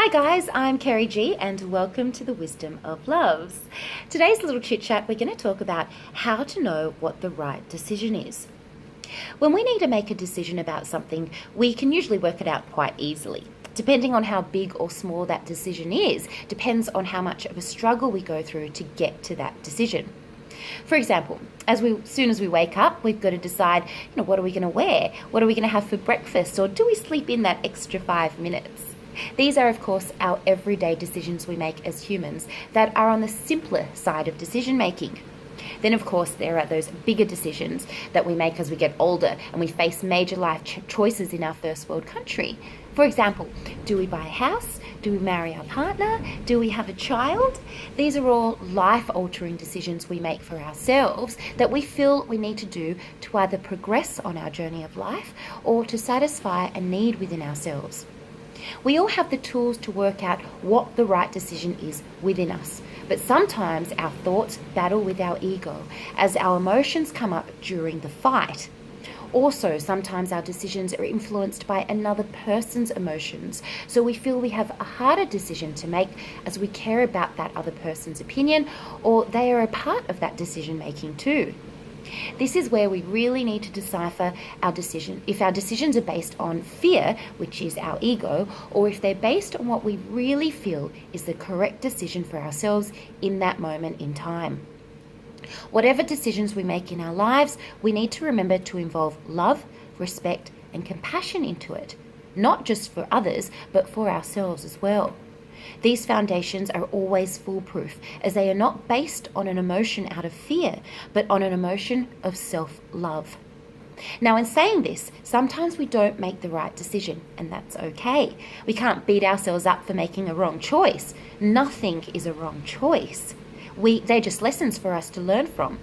Hi guys, I'm Kerry G and welcome to the Wisdom of Loves. Today's little chit chat, we're going to talk about how to know what the right decision is. When we need to make a decision about something, we can usually work it out quite easily. Depending on how big or small that decision is, depends on how much of a struggle we go through to get to that decision. For example, as soon as we wake up, we've got to decide, what are we going to wear? What are we going to have for breakfast? Or do we sleep in that extra 5 minutes? These are, of course, our everyday decisions we make as humans that are on the simpler side of decision making. Then, of course, there are those bigger decisions that we make as we get older and we face major life choices in our first world country. For example, do we buy a house? Do we marry our partner? Do we have a child? These are all life-altering decisions we make for ourselves that we feel we need to do to either progress on our journey of life or to satisfy a need within ourselves. We all have the tools to work out what the right decision is within us, but sometimes our thoughts battle with our ego as our emotions come up during the fight. Also, sometimes our decisions are influenced by another person's emotions, so we feel we have a harder decision to make as we care about that other person's opinion, or they are a part of that decision making too. This is where we really need to decipher our decision. If our decisions are based on fear, which is our ego, or if they're based on what we really feel is the correct decision for ourselves in that moment in time. Whatever decisions we make in our lives, we need to remember to involve love, respect, and compassion into it, not just for others, but for ourselves as well. These foundations are always foolproof, as they are not based on an emotion out of fear, but on an emotion of self-love. Now, in saying this, sometimes we don't make the right decision, and that's okay. We can't beat ourselves up for making a wrong choice. Nothing is a wrong choice. They're just lessons for us to learn from.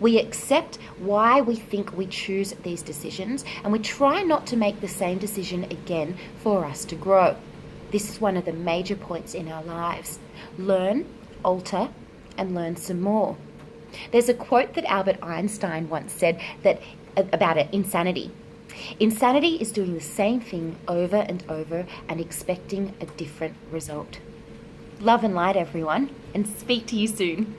We accept why we think we choose these decisions, and we try not to make the same decision again for us to grow. This is one of the major points in our lives. Learn, alter, and learn some more. There's a quote that Albert Einstein once said about insanity. Insanity is doing the same thing over and over and expecting a different result. Love and light, everyone, and speak to you soon.